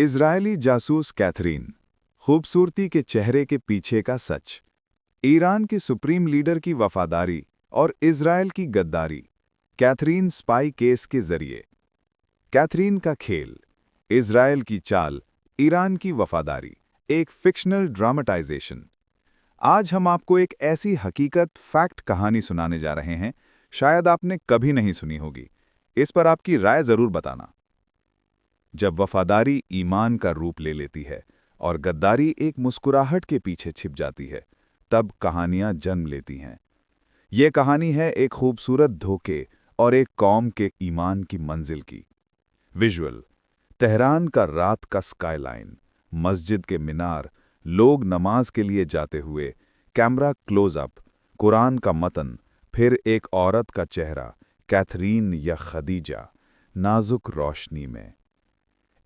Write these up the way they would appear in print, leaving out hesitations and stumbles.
Israeli जासूस Catherine, खूबसूरती के चेहरे के पीछे का सच, ईरान के सुप्रीम लीडर की वफादारी और इजरायल की गद्दारी, कैथरीन स्पाई केस के जरिए। कैथरीन का खेल, इजरायल की चाल, ईरान की वफादारी, एक फिक्शनल ड्रामेटाइजेशन। आज हम आपको एक ऐसी हकीकत फैक्ट कहानी सुनाने जा रहे हैं, शायद आपने कभी नहीं सुनी होगी। इस पर आपकी राय जरूर बताना। जब वफादारी ईमान का रूप ले लेती है और गद्दारी एक मुस्कुराहट के पीछे छिप जाती है, तब कहानियां जन्म लेती हैं। ये कहानी है एक खूबसूरत धोखे और एक कौम के ईमान की मंजिल की। विजुअल: तेहरान का रात का स्काईलाइन, मस्जिद के मीनार, लोग नमाज के लिए जाते हुए, कैमरा क्लोजअप, कुरान का मतन, फिर एक औरत का चेहरा, कैथरीन या खदीजा, नाजुक रोशनी में।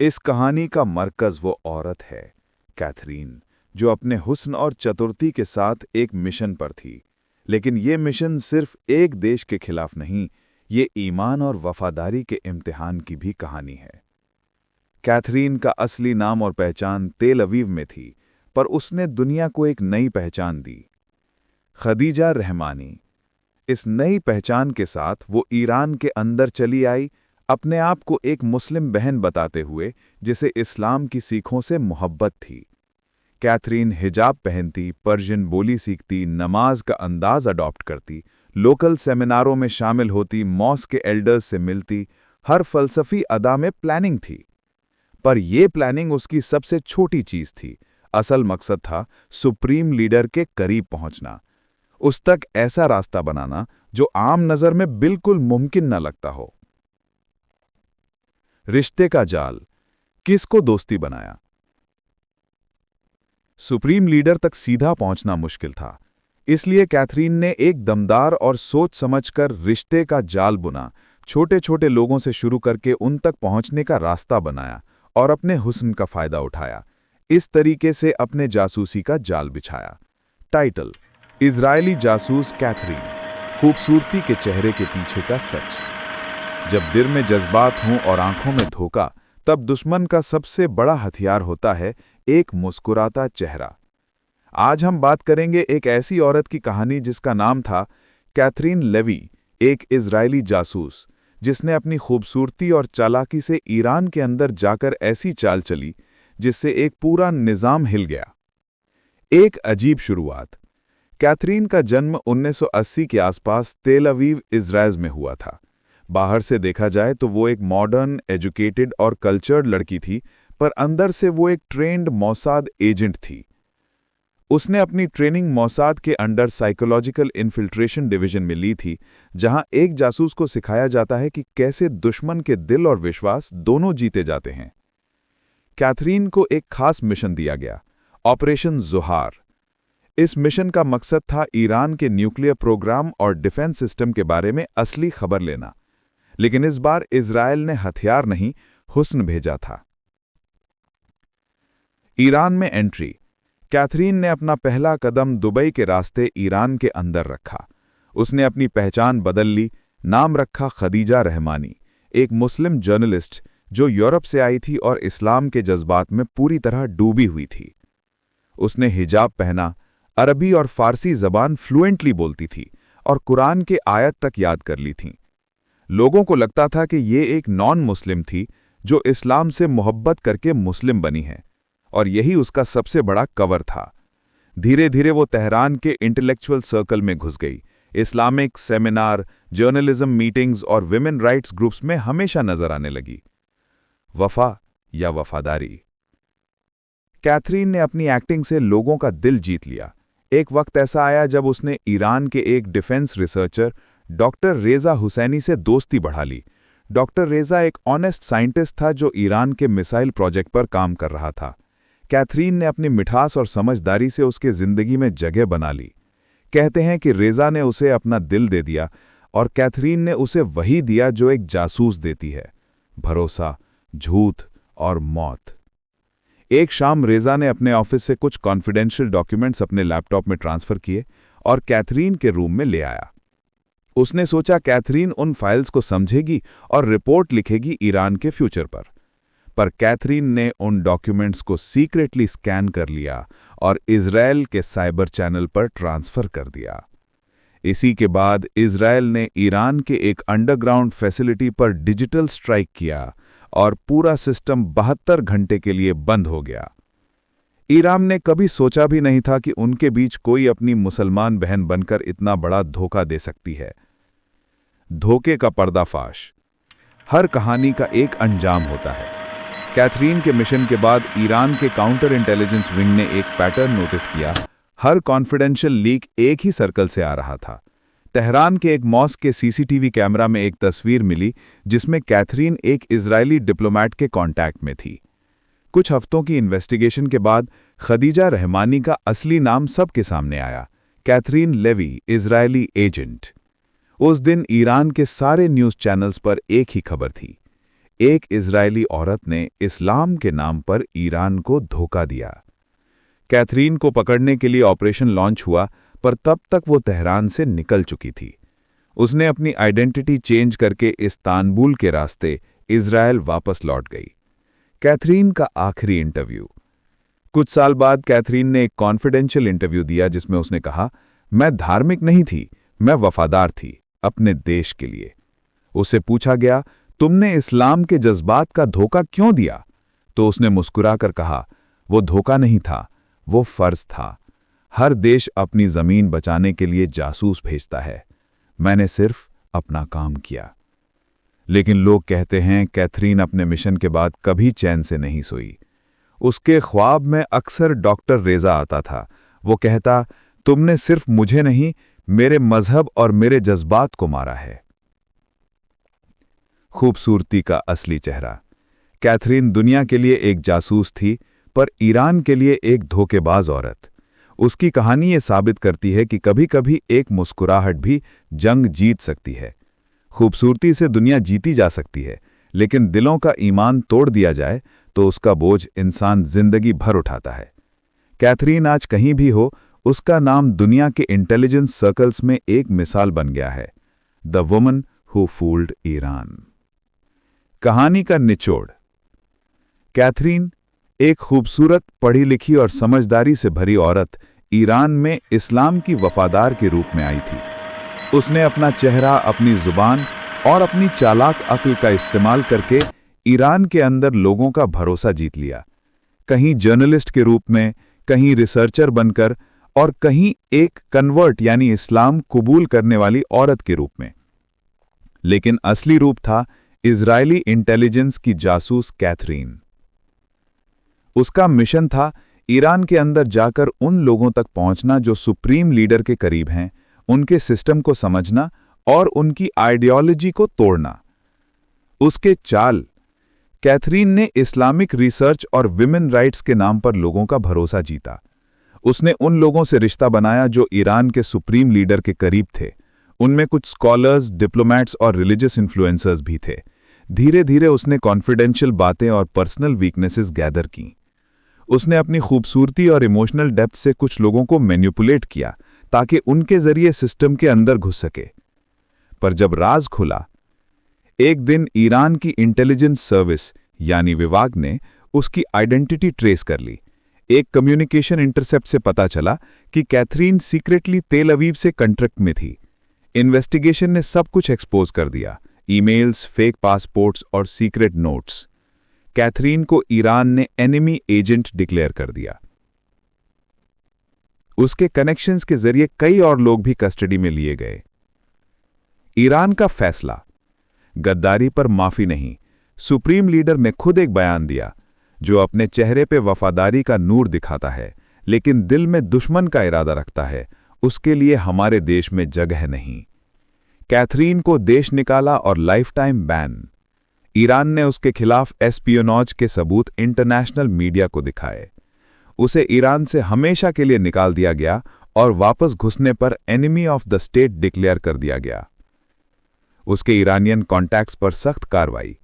इस कहानी का मरकज वो औरत है, कैथरीन, जो अपने हुस्न और चतुरती के साथ एक मिशन पर थी। लेकिन ये मिशन सिर्फ एक देश के खिलाफ नहीं, ये ईमान और वफादारी के इम्तिहान की भी कहानी है। कैथरीन का असली नाम और पहचान तेल अवीव में थी, पर उसने दुनिया को एक नई पहचान दी, खदीजा रहमानी। इस नई पहचान के साथ वो ईरान के अंदर चली आई, अपने आप को एक मुस्लिम बहन बताते हुए, जिसे इस्लाम की सीखों से मोहब्बत थी। कैथरीन हिजाब पहनती, पर्शियन बोली सीखती, नमाज का अंदाज अडॉप्ट करती, लोकल सेमिनारों में शामिल होती, मॉस्क के एल्डर्स से मिलती, हर फलसफी अदा में प्लानिंग थी। पर यह प्लानिंग उसकी सबसे छोटी चीज थी। असल मकसद था सुप्रीम लीडर के करीब पहुंचना, उस तक ऐसा रास्ता बनाना जो आम नजर में बिल्कुल मुमकिन न लगता हो। रिश्ते का जाल, किसको दोस्ती बनाया? सुप्रीम लीडर तक सीधा पहुंचना मुश्किल था, इसलिए कैथरीन ने एक दमदार और सोच समझकर रिश्ते का जाल बुना। छोटे छोटे लोगों से शुरू करके उन तक पहुंचने का रास्ता बनाया और अपने हुस्न का फायदा उठाया। इस तरीके से अपने जासूसी का जाल बिछाया। टाइटल: इजरायली जासूस कैथरीन, खूबसूरती के चेहरे के पीछे का सच। जब दिल में जज्बात हों और आंखों में धोखा, तब दुश्मन का सबसे बड़ा हथियार होता है एक मुस्कुराता चेहरा। आज हम बात करेंगे एक ऐसी औरत की कहानी जिसका नाम था कैथरीन लेवी, एक इजरायली जासूस, जिसने अपनी खूबसूरती और चालाकी से ईरान के अंदर जाकर ऐसी चाल चली जिससे एक पूरा निजाम हिल गया। एक अजीब शुरुआत। कैथरीन का जन्म 1980 के आसपास तेल अवीव, इजराइल में हुआ था। बाहर से देखा जाए तो वो एक मॉडर्न, एजुकेटेड और कल्चर्ड लड़की थी, पर अंदर से वो एक ट्रेंड मोसाद एजेंट थी। उसने अपनी ट्रेनिंग मोसाद के अंडर साइकोलॉजिकल इन्फिल्ट्रेशन डिवीजन में ली थी, जहां एक जासूस को सिखाया जाता है कि कैसे दुश्मन के दिल और विश्वास दोनों जीते जाते हैं। कैथरीन को एक खास मिशन दिया गया, ऑपरेशन ज़ोहार। इस मिशन का मकसद था ईरान के न्यूक्लियर प्रोग्राम और डिफेंस सिस्टम के बारे में असली खबर लेना। लेकिन इस बार इजरायल ने हथियार नहीं, हुस्न भेजा था। ईरान में एंट्री। कैथरीन ने अपना पहला कदम दुबई के रास्ते ईरान के अंदर रखा। उसने अपनी पहचान बदल ली, नाम रखा खदीजा रहमानी, एक मुस्लिम जर्नलिस्ट जो यूरोप से आई थी और इस्लाम के जज्बात में पूरी तरह डूबी हुई थी। उसने हिजाब पहना, अरबी और फारसी जबान फ्लुएंटली बोलती थी और कुरान के आयत तक याद कर ली थी। लोगों को लगता था कि ये एक नॉन मुस्लिम थी जो इस्लाम से मोहब्बत करके मुस्लिम बनी है, और यही उसका सबसे बड़ा कवर था। धीरे धीरे वो तेहरान के इंटेलेक्चुअल सर्कल में घुस गई। इस्लामिक सेमिनार, जर्नलिज्म मीटिंग्स और विमेन राइट्स ग्रुप्स में हमेशा नजर आने लगी। वफा या वफादारी। कैथरीन ने अपनी एक्टिंग से लोगों का दिल जीत लिया। एक वक्त ऐसा आया जब उसने ईरान के एक डिफेंस रिसर्चर डॉक्टर रेजा हुसैनी से दोस्ती बढ़ा ली। डॉक्टर रेजा एक ऑनेस्ट साइंटिस्ट था जो ईरान के मिसाइल प्रोजेक्ट पर काम कर रहा था। कैथरीन ने अपनी मिठास और समझदारी से उसके जिंदगी में जगह बना ली। कहते हैं कि रेजा ने उसे अपना दिल दे दिया और कैथरीन ने उसे वही दिया जो एक जासूस देती है: भरोसा, झूठ और मौत। एक शाम रेजा ने अपने ऑफिस से कुछ कॉन्फिडेंशियल डॉक्यूमेंट्स अपने लैपटॉप में ट्रांसफर किए और कैथरीन के रूम में ले आया। उसने सोचा कैथरीन उन फाइल्स को समझेगी और रिपोर्ट लिखेगी ईरान के फ्यूचर पर। पर कैथरीन ने उन डॉक्यूमेंट्स को सीक्रेटली स्कैन कर लिया और इजराइल के साइबर चैनल पर ट्रांसफर कर दिया। इसी के बाद इजराइल ने ईरान के एक अंडरग्राउंड फैसिलिटी पर डिजिटल स्ट्राइक किया और पूरा सिस्टम 72 घंटे के लिए बंद हो गया। ईरान ने कभी सोचा भी नहीं था कि उनके बीच कोई अपनी मुसलमान बहन बनकर इतना बड़ा धोखा दे सकती है। धोखे का पर्दाफाश। हर कहानी का एक अंजाम होता है। कैथरीन के मिशन के बाद ईरान के काउंटर इंटेलिजेंस विंग ने एक पैटर्न नोटिस किया। हर कॉन्फिडेंशियल लीक एक ही सर्कल से आ रहा था। तेहरान के एक मॉस्क के सीसीटीवी कैमरा में एक तस्वीर मिली जिसमें कैथरीन एक इजरायली डिप्लोमैट के कांटेक्ट में थी। कुछ हफ्तों की इन्वेस्टिगेशन के बाद खदीजा रहमानी का असली नाम सबके सामने आया, कैथरीन लेवी, इजरायली एजेंट। उस दिन ईरान के सारे न्यूज़ चैनल्स पर एक ही खबर थी, एक इजरायली औरत ने इस्लाम के नाम पर ईरान को धोखा दिया। कैथरीन को पकड़ने के लिए ऑपरेशन लॉन्च हुआ, पर तब तक वो तेहरान से निकल चुकी थी। उसने अपनी आइडेंटिटी चेंज करके इस्तांबुल के रास्ते इजरायल वापस लौट गई। कैथरीन का आखिरी इंटरव्यू। कुछ साल बाद कैथरीन ने एक कॉन्फिडेंशियल इंटरव्यू दिया जिसमें उसने कहा, मैं धार्मिक नहीं थी, मैं वफादार थी अपने देश के लिए। उससे पूछा गया, तुमने इस्लाम के जज्बात का धोखा क्यों दिया? तो उसने मुस्कुराकर कहा, वो धोखा नहीं था, वो फर्ज था। हर देश अपनी जमीन बचाने के लिए जासूस भेजता है, मैंने सिर्फ अपना काम किया। लेकिन लोग कहते हैं कैथरीन अपने मिशन के बाद कभी चैन से नहीं सोई। उसके ख्वाब में अक्सर डॉक्टर रेजा आता था। वो कहता, तुमने सिर्फ मुझे नहीं, मेरे मजहब और मेरे जज्बात को मारा है। खूबसूरती का असली चेहरा। कैथरीन दुनिया के लिए एक जासूस थी, पर ईरान के लिए एक धोखेबाज औरत। उसकी कहानी ये साबित करती है कि कभी-कभी एक मुस्कुराहट भी जंग जीत सकती है। खूबसूरती से दुनिया जीती जा सकती है, लेकिन दिलों का ईमान तोड़ दिया जाए तो उसका बोझ इंसान जिंदगी भर उठाता है। कैथरीन आज कहीं भी हो, उसका नाम दुनिया के इंटेलिजेंस सर्कल्स में एक मिसाल बन गया है, the woman who fooled Iran. कहानी का निचोड़। कैथरीन, एक खूबसूरत, पढ़ी लिखी और समझदारी से भरी औरत, ईरान में इस्लाम की वफादार के रूप में आई थी। उसने अपना चेहरा, अपनी जुबान और अपनी चालाक अक्ल का इस्तेमाल करके ईरान के अंदर लोगों का भरोसा जीत लिया। कहीं जर्नलिस्ट के रूप में, कहीं रिसर्चर बनकर और कहीं एक कन्वर्ट यानी इस्लाम कबूल करने वाली औरत के रूप में। लेकिन असली रूप था इजरायली इंटेलिजेंस की जासूस कैथरीन। उसका मिशन था ईरान के अंदर जाकर उन लोगों तक पहुंचना जो सुप्रीम लीडर के करीब हैं, उनके सिस्टम को समझना और उनकी आइडियोलॉजी को तोड़ना। उसके चाल। कैथरीन ने इस्लामिक रिसर्च और विमेन राइट्स के नाम पर लोगों का भरोसा जीता। उसने उन लोगों से रिश्ता बनाया जो ईरान के सुप्रीम लीडर के करीब थे। उनमें कुछ स्कॉलर्स, डिप्लोमैट्स और रिलीजियस इन्फ्लुएंसर्स भी थे। धीरे धीरे उसने कॉन्फिडेंशियल बातें और पर्सनल वीकनेसेस गैदर की। उसने अपनी खूबसूरती और इमोशनल डेप्थ से कुछ लोगों को मैनिपुलेट किया ताकि उनके जरिए सिस्टम के अंदर घुस सके। पर जब राज खुला, एक दिन ईरान की इंटेलिजेंस सर्विस यानी विभाग ने उसकी आइडेंटिटी ट्रेस कर ली। एक कम्युनिकेशन इंटरसेप्ट से पता चला कि कैथरीन सीक्रेटली तेल अवीव से कॉन्ट्रैक्ट में थी। इन्वेस्टिगेशन ने सब कुछ एक्सपोज कर दिया, ईमेल्स, फेक पासपोर्ट्स और सीक्रेट नोट्स। कैथरीन को ईरान ने एनिमी एजेंट डिक्लेयर कर दिया। उसके कनेक्शंस के जरिए कई और लोग भी कस्टडी में लिए गए। ईरान का फैसला। गद्दारी पर माफी नहीं। सुप्रीम लीडर ने खुद एक बयान दिया, जो अपने चेहरे पे वफादारी का नूर दिखाता है लेकिन दिल में दुश्मन का इरादा रखता है, उसके लिए हमारे देश में जगह नहीं। कैथरीन को देश निकाला और लाइफ टाइम बैन। ईरान ने उसके खिलाफ एस्पियोनॉज के सबूत इंटरनेशनल मीडिया को दिखाए। उसे ईरान से हमेशा के लिए निकाल दिया गया और वापस घुसने पर enemy of the state declare कर दिया गया। उसके ईरानियन कॉन्टैक्ट्स पर सख्त कार्रवाई।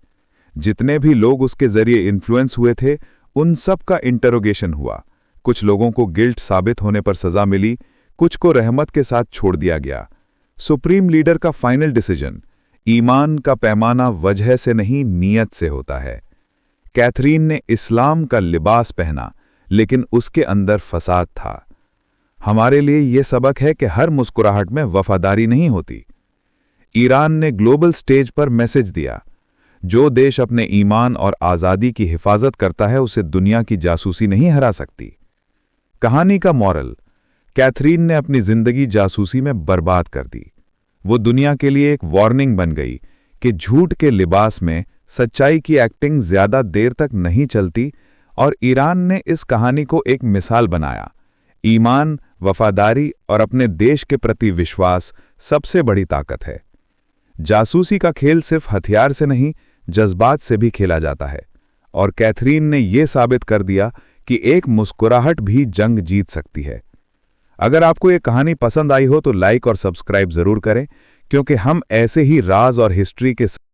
जितने भी लोग उसके जरिए इन्फ्लुएंस हुए थे, उन सब का इंटरोगेशन हुआ। कुछ लोगों को गिल्ट साबित होने पर सजा मिली, कुछ को रहमत के साथ छोड़ दिया गया। सुप्रीम लीडर का फाइनल डिसीजन। ईमान का पैमाना वजह से नहीं, नीयत से होता है। कैथरीन ने इस्लाम का लिबास पहना, लेकिन उसके अंदर फसाद था। हमारे लिए यह सबक है कि हर मुस्कुराहट में वफादारी नहीं होती। ईरान ने ग्लोबल स्टेज पर मैसेज दिया, जो देश अपने ईमान और आज़ादी की हिफाजत करता है उसे दुनिया की जासूसी नहीं हरा सकती। कहानी का मॉरल, कैथरीन ने अपनी जिंदगी जासूसी में बर्बाद कर दी। वो दुनिया के लिए एक वार्निंग बन गई कि झूठ के लिबास में सच्चाई की एक्टिंग ज्यादा देर तक नहीं चलती, और ईरान ने इस कहानी को एक मिसाल बनाया। ईमान, वफादारी और अपने देश के प्रति विश्वास सबसे बड़ी ताकत है। जासूसी का खेल सिर्फ हथियार से नहीं, जज्बात से भी खेला जाता है, और कैथरीन ने यह साबित कर दिया कि एक मुस्कुराहट भी जंग जीत सकती है। अगर आपको यह कहानी पसंद आई हो तो लाइक और सब्सक्राइब जरूर करें, क्योंकि हम ऐसे ही राज और हिस्ट्री के